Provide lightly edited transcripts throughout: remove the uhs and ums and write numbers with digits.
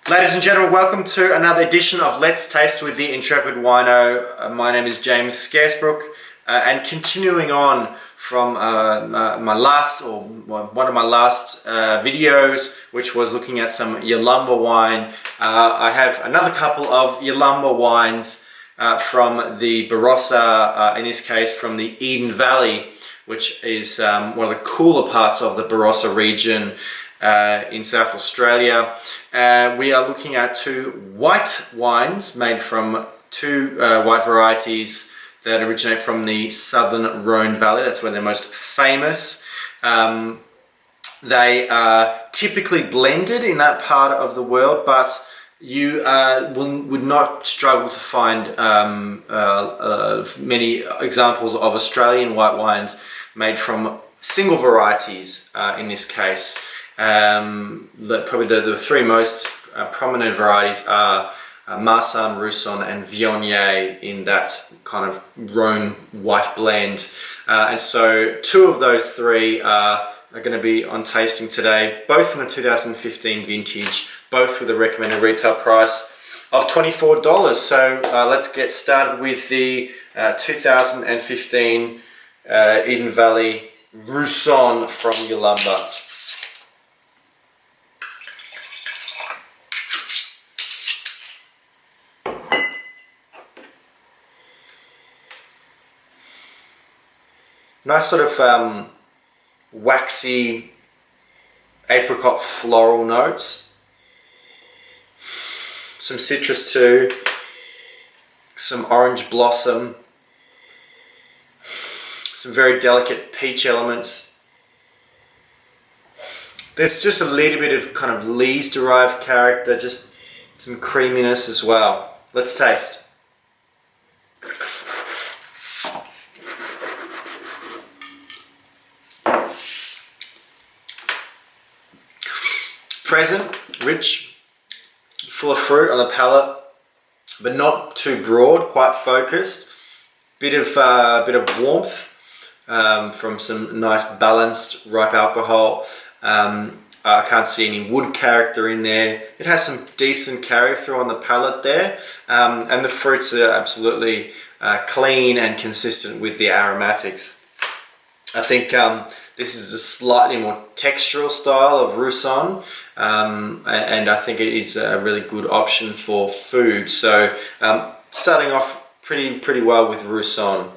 Ladies and gentlemen, welcome to another edition of Let's Taste with the Intrepid Wino. My name is James Scaresbrook, and continuing on from one of my last videos, which was looking at some Yalumba wine. I have another couple of Yalumba wines from the Barossa, in this case from the Eden Valley, which is one of the cooler parts of the Barossa region in South Australia. We are looking at two white wines made from two white varieties that originate from the southern Rhone Valley. That's where they're most famous. They are typically blended in that part of the world, but you would not struggle to find many examples of Australian white wines made from single varieties in this case. Probably the three most prominent varieties are Roussanne, Roussanne and Viognier in that kind of Rhone white blend. And so two of those three are going to be on tasting today, both from the 2015 vintage, both with a recommended retail price of $24. So let's get started with the 2015 Eden Valley Roussanne from Yalumba. Nice sort of waxy apricot floral notes. Some citrus too. Some orange blossom. Some very delicate peach elements. There's just a little bit of kind of lees derived character, just some creaminess as well. Let's taste. Present, rich, full of fruit on the palate, but not too broad, quite focused. Bit of warmth from some nice balanced ripe alcohol. I can't see any wood character in there. It has some decent carry through on the palate there, and the fruits are absolutely clean and consistent with the aromatics. I think this is a slightly more textural style of Roussanne, and I think it's a really good option for food. So starting off pretty well with Roussanne.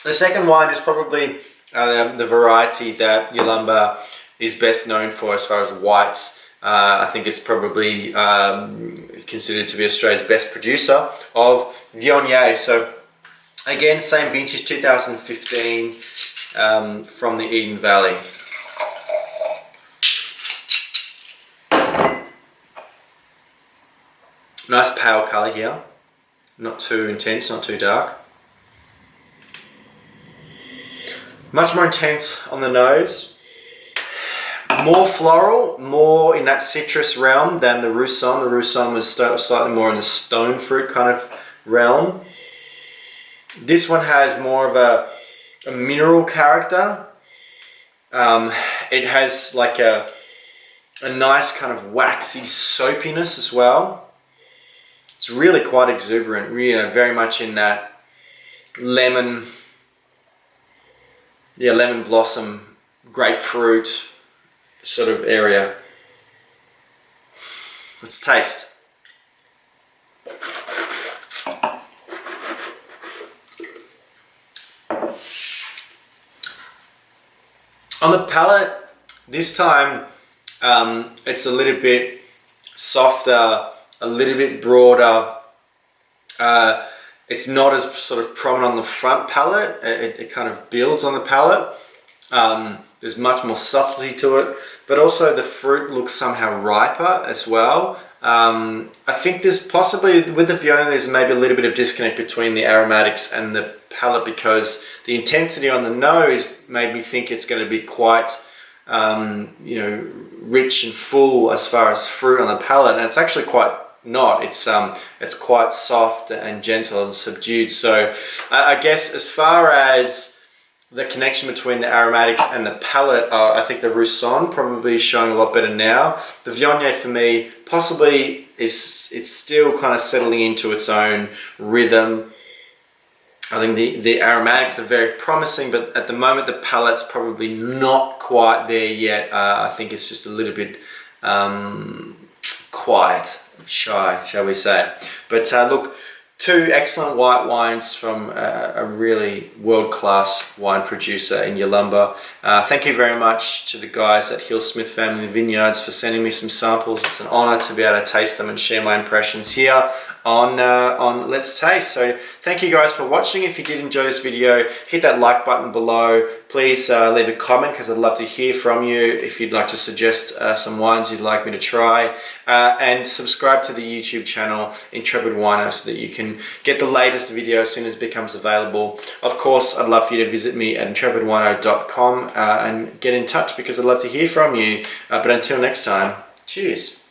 The second wine is probably the variety that Yalumba is best known for as far as whites. I think it's probably considered to be Australia's best producer of Viognier. So again, same vintage, 2015, from the Eden Valley. Nice pale colour here, not too intense, not too dark. Much more intense on the nose. More floral, more in that citrus realm than the Roussanne. The Roussanne was slightly more in the stone fruit kind of realm. This one has more of a mineral character. It has like a nice kind of waxy soapiness as well. It's really quite exuberant, really, very much in that lemon blossom, grapefruit sort of area. Let's taste. On the palate, this time it's a little bit softer, a little bit broader. It's not as sort of prominent on the front palate. It kind of builds on the palate. There's much more subtlety to it, but also the fruit looks somehow riper as well. I think there's possibly, with the Viognier, there's maybe a little bit of disconnect between the aromatics and the palate, because the intensity on the nose made me think it's going to be quite rich and full as far as fruit on the palate, and it's actually quite not. It's quite soft and gentle and subdued. So I guess as far as the connection between the aromatics and the palate, I think the Roussanne probably is showing a lot better now. The Viognier for me possibly it's still kind of settling into its own rhythm. I think the aromatics are very promising, but at the moment the palate's probably not quite there yet. I think it's just a little bit quiet, shy, shall we say. But look, two excellent white wines from a really world-class wine producer in Yalumba. Thank you very much to the guys at Yalumba Family Vignerons for sending me some samples. It's an honour to be able to taste them and share my impressions here on Let's Taste. So thank you guys for watching. If you did enjoy this video, hit that like button below. Please leave a comment because I'd love to hear from you if you'd like to suggest some wines you'd like me to try. And subscribe to the YouTube channel Intrepid Wino so that you can get the latest video as soon as it becomes available. Of course, I'd love for you to visit me at intrepidwino.com and get in touch because I'd love to hear from you. But until next time, cheers.